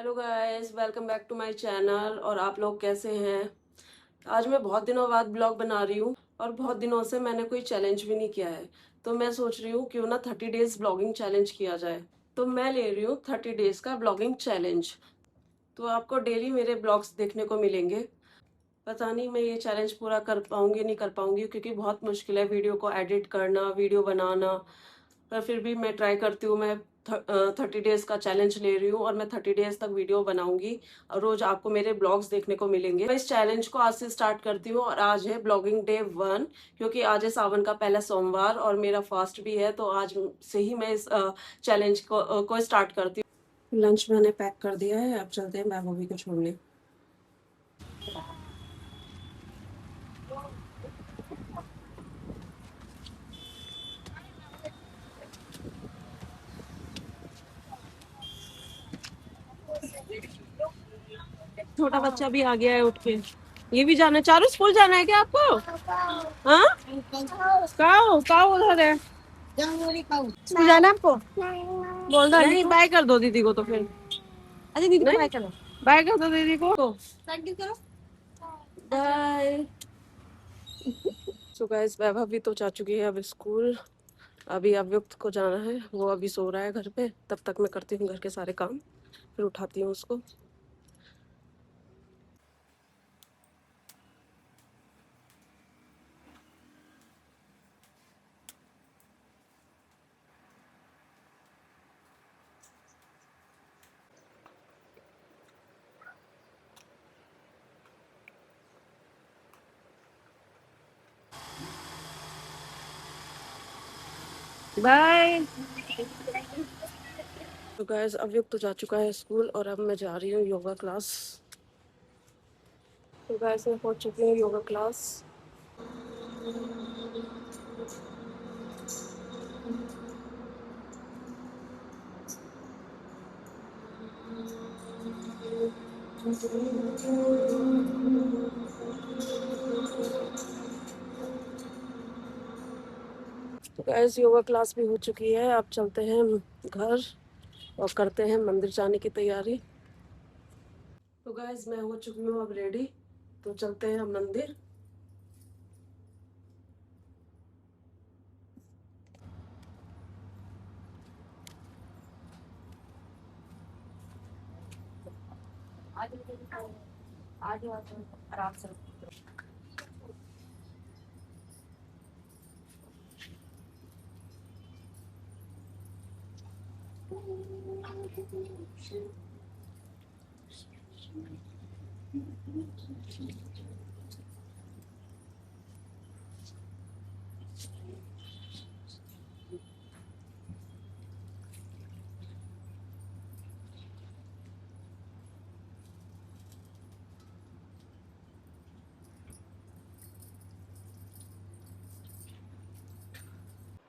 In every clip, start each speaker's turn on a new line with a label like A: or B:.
A: Hello guys, welcome back to my channel. और आप लोग कैसे हैं? आज मैं बहुत दिनों बाद ब्लॉग बना रही हूँ और बहुत दिनों से मैंने कोई चैलेंज भी नहीं किया है। तो मैं सोच रही हूँ क्यों ना 30 डेज ब्लॉगिंग चैलेंज किया जाए। तो मैं ले रही हूँ 30 डेज का ब्लॉगिंग चैलेंज। तो आपको डेली मेरे ब्लॉग्स देखने को मिलेंगे। पता नहीं मैं ये चैलेंज पूरा कर पाऊंगी नहीं कर पाऊंगी, क्योंकि बहुत मुश्किल है वीडियो को एडिट करना, वीडियो बनाना। पर फिर भी मैं ट्राई करती हूँ। मैं 30 डेज का चैलेंज ले रही हूँ और मैं 30 डेज तक वीडियो बनाऊंगी और रोज आपको मेरे ब्लॉग्स देखने को मिलेंगे। मैं इस चैलेंज को आज से स्टार्ट करती हूँ और आज है ब्लॉगिंग डे 1, क्योंकि आज है सावन का पहला सोमवार और मेरा फास्ट भी है। तो आज से ही मैं इस चैलेंज को स्टार्ट करती हूँ। लंच मैंने पैक कर दिया है, अब चलते हैं मैं बॉबी को छोड़ने। छोटा बच्चा भी आ गया है उठ के। ये भी जाना है। चारों स्कूल जाना है क्या आपको? हाँ, काओ काओ उधर है। स्कूल जाना है आपको? बोल रहा नहीं। बाय कर दो दीदी को तो फिर। अरे दीदी को बाय करो। बाय कर दो दीदी को। बाय। सो गाइस, वैभव भी तो जा चुकी है अब स्कूल। अभी अव्युक्त को जाना है, वो अभी सो रहा है घर पे। तब तक मैं करती हूँ घर के सारे काम, फिर उठाती हूँ उसको। बाय। तो गाइस, अव्युक्त तो जा चुका है स्कूल और अब मैं जा रही हूँ योगा क्लास। तो गाइस, मैं पहुंच चुकी हूँ योगा क्लास। तो गाइस, योगा क्लास भी हो चुकी है। अब चलते हैं घर और करते हैं मंदिर जाने की तैयारी। तो गाइस, मैं हो चुकी हूँ अब रेडी। तो चलते हैं मंदिर। आज आराम से।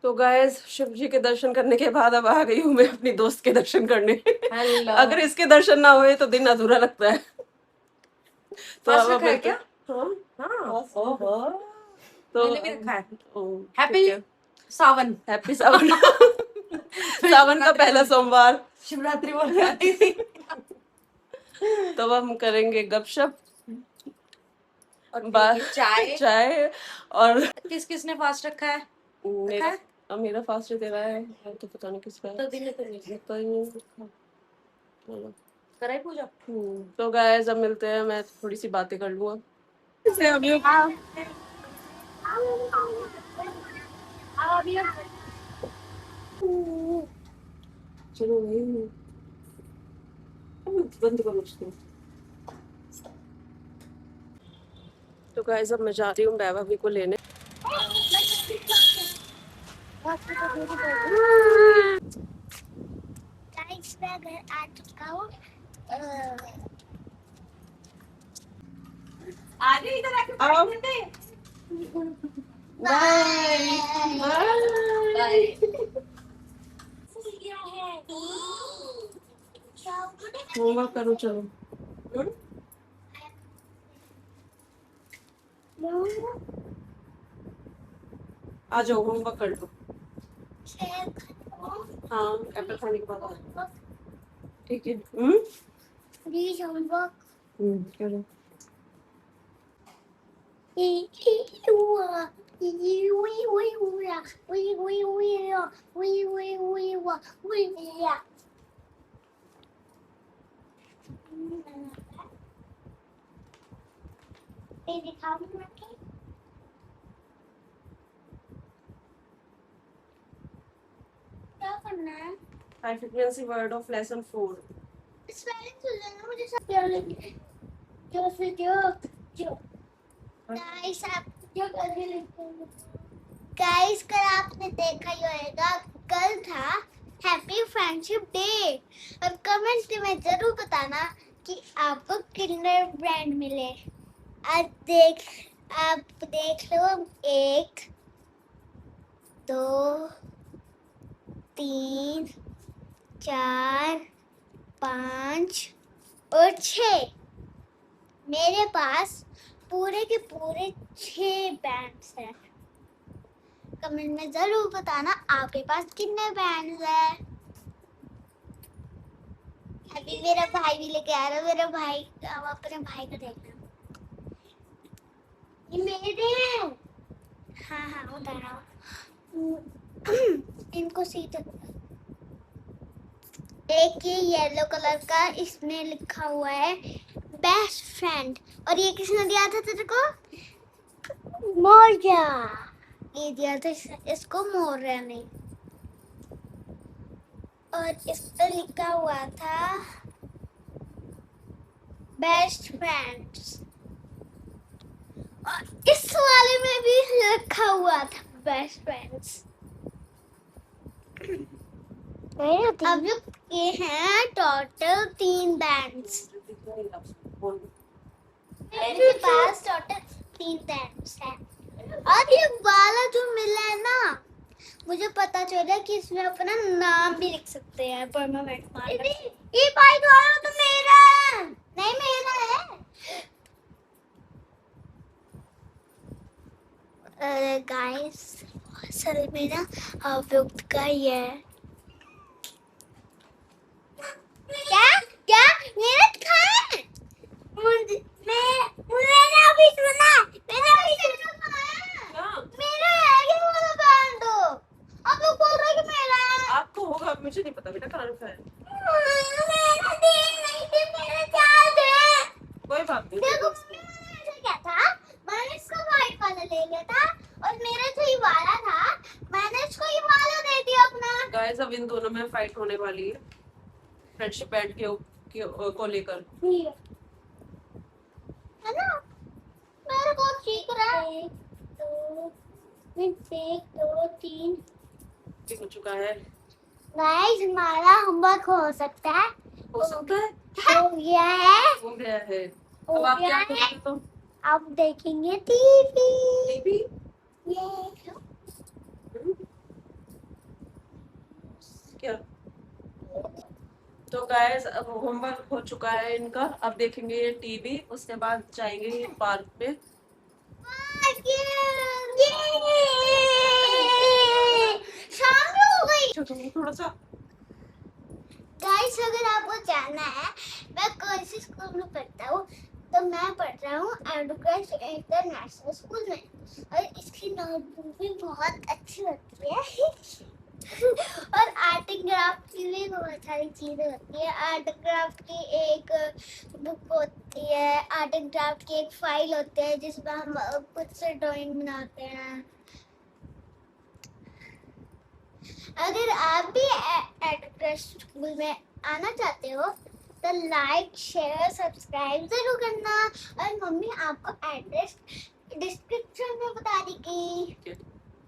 A: तो गाइस, शिव जी के दर्शन करने के बाद अब आ गई हूँ मैं अपनी दोस्त के दर्शन करने। अगर इसके दर्शन ना हुए तो दिन अधूरा लगता है। तो अब मिलते हैं। हाँ, तो मैंने भी रखा है। हैप्पी सावन। हैप्पी सावन। सावन का पहला सोमवार शिवरात्रि बोल के आती थी। तो अब हम करेंगे गपशप और चाय चाय। और किस किसने फास्ट रखा है? मेरा फास्ट तेरा है तो पता नहीं किसका है। तो दिन तो नहीं पता ही नहीं। चलो कराई पूजा। तो गाइस, अब मिलते हैं। मैं थोड़ी सी बातें कर लूँ अब। चलो भाई, बंद करो उसको। तो गाइस, अब मैं जा रही हूँ वैभवी को लेने। मैं घर आ चुका हूँ। आगे इधर आके बैठ जाते। Bye bye. होमवर्क करो चलो। आ जाओ, होमवर्क कर लो। हाँ, एप्पल खाने के बाद ठीक है।
B: Please homework.
A: करो।
B: क्या करना है?
A: High frequency word of lesson 4।
B: Spelling तो देना मुझे सब क्या लगे जो गाइस आप जो करके लिखते हो गाइस कल आपने देखा ही होगा कल था हैप्पी फ्रेंडशिप डे और कमेंट में जरूर बताना कि आपको कितने ब्रांड मिले। आप देख लो 1 2 3 4 5 और 6 मेरे पास पूरे के पूरे 6 बैंड्स हैं। कमेंट में जरूर बताना आपके पास कितने बैंड्स हैं। अभी मेरा भाई भी लेके आ रहा है। मेरा भाई अब अपने भाई को देखना ये मेरे हैं। हाँ हाँ उधर आओ इनको सीधे एक ये येलो कलर का इसमें लिखा हुआ है बेस्ट फ्रेंड और ये किसने दिया था तेरे को? मोजा। ये दिया था इसको मोरा ने और इस पर लिखा हुआ था बेस्ट फ्रेंड्स और इस वाले में भी लिखा हुआ था बेस्ट फ्रेंड्स। अब ये हैं टोटल 3 बैंड्स। मेरे पास टोटल 3 बैंड्स हैं और ये वाला जो मिला है ना मुझे पता चला कि इसमें अपना नाम भी लिख सकते हैं परमानेंट मार्कर। ये बाइक वाला तो मेरा है। नहीं मेरा है। गाइस असल में ना अवयुक्त का ही है। क्या क्या मेरा खाए मुझे मैंने अभी सुना मेरा है ये वाला बैंड दो। अब लोग बोल रहे कि मेरा है।
A: आपको होगा मुझे नहीं पता बेटा कहाँ रखा है।
B: मेरा दिन नहीं थे मेरे 4 थे।
A: कोई बात नहीं।
B: देखो मैंने क्या था मैंने इसको व्हाइट वाला ले लिया था और मेरा जो ये वाला था मैंने इसको ये वाला दे दिया अपना।
A: गाइस अब इन दोनों में फाइट होने वाली है फ्रेंडशिप बैंड को लेकर
B: है ना मेरे को ठीक रहा है। 1 2 3
A: ठीक हो चुका है।
B: गाइस हमारा होमवर्क हो सकता है।
A: हो सकता है
B: हो गया है।
A: हो गया है।
B: हो
A: अब आप
B: गया
A: क्या
B: है।
A: करोगे तो
B: अब देखेंगे टीवी।
A: टीवी
B: ये
A: क्या। तो गाइस अब होमवर्क हो चुका है इनका। अब देखेंगे ये टीवी उसके बाद जाएंगे ये पार्क में।
B: शाम हो गई।
A: थोड़ा सा
B: गाइस अगर आपको जानना है मैं कौन सी स्कूल में पढ़ता हूँ तो मैं पढ़ रहा हूँ एडुकेश इंटरनेशनल स्कूल में और इसकी नोटबुक भी बहुत अच्छी होती है और आर्ट एंड क्राफ्ट की भी बहुत सारी चीजें होती है। आर्ट एंड क्राफ्ट की एक बुक होती है। आर्ट एंड क्राफ्ट की एक फाइल होती है जिसमें हम खुद से ड्राइंग बनाते हैं। अगर आप भी एडुकेशन स्कूल में आना चाहते हो तो लाइक शेयर सब्सक्राइब जरूर करना और मम्मी आपको एड्रेस डिस्क्रिप्शन में बता देगी।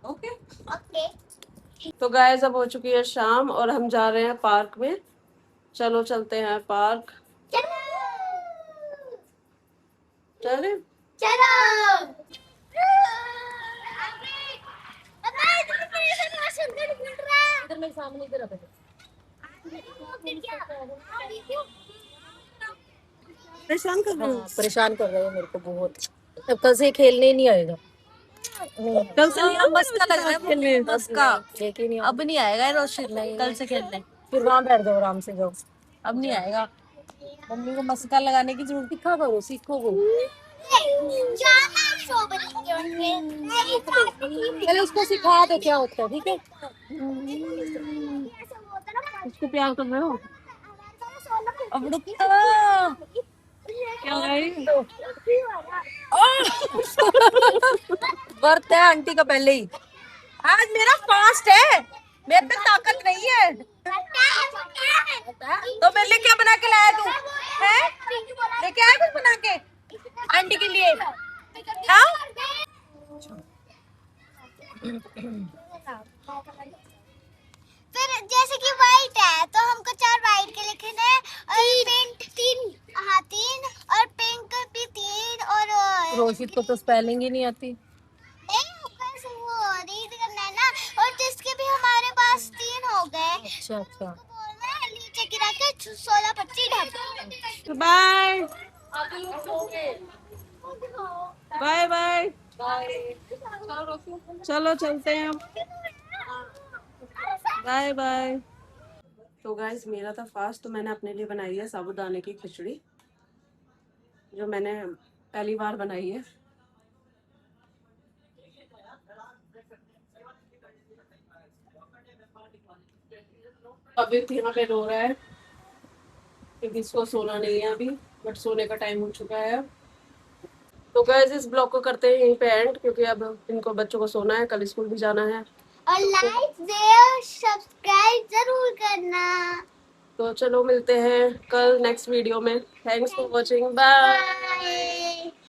A: ओके
B: ओके
A: तो गाइस अब हो चुकी है शाम और हम जा रहे हैं पार्क में। चलो चलते हैं पार्क।
B: चलो
A: चले
B: चलो
C: इधर मेरे सामने इधर रख
A: परेशान कर रहे हो।
C: परेशान कर रहे हो मेरे को बहुत। अब कल से खेलने ही नहीं आएगा।
A: कल से नहीं
D: बस का लग रहा है
A: खेलने।
D: बस का
C: लेके नहीं
D: अब नहीं आएगा रोशन
C: नहीं।
D: कल से खेलने।
C: फिर वहां बैठ जाओ आराम से जाओ।
D: अब नहीं आएगा
C: मम्मी को मस्का लगाने की जरूरत सिखा करो, सीखो वो।
B: जाना स्ट्रॉबेरी के उनके नहीं
C: पहले उसको सिखा दो क्या होता है, ठीक है।
A: उसको प्यार कर रहे हो?
C: अब रुको,
A: क्या भाई?
C: बर्थ है आंटी का पहले ही। आज मेरा फास्ट है, मेरे पे ताकत नहीं है। तो मेरे लिए क्या बना के लाया तू है? लेके आया कुछ बना के आंटी के लिए? हाँ?
B: फिर जैसे कि वाइट है तो हमको 4 वाइट के लिखने हैं और पिंक 3। हाँ 3 और पिंक भी 3 और
C: रोशित को तो स्पेलिंग ही नहीं आती।
B: बस वो रीड करना है ना। और जिसके भी हमारे पास 3 हो गए
C: अच्छा अच्छा।
B: तो बोलना है नीचे गिरा के 16 25 ढक।
A: Bye bye bye. चलो चलते हैं, बाय बाय। तो गाइस मेरा था फास्ट, तो मैंने अपने लिए बनाई है साबूदाने की खिचड़ी, जो मैंने पहली बार बनाई है। अभी यहाँ पे रो रहा है क्योंकि इसको सोना नहीं है अभी, बट सोने का टाइम हो चुका है अब। तो गाइस इस ब्लॉग को करते हैं यहीं पे एंड, क्योंकि अब इनको बच्चों को सोना है, कल स्कूल भी जाना है।
B: और लाइक शेयर सब्सक्राइब जरूर करना।
A: तो चलो मिलते हैं कल नेक्स्ट वीडियो में। Thanks for watching, bye.
B: Bye.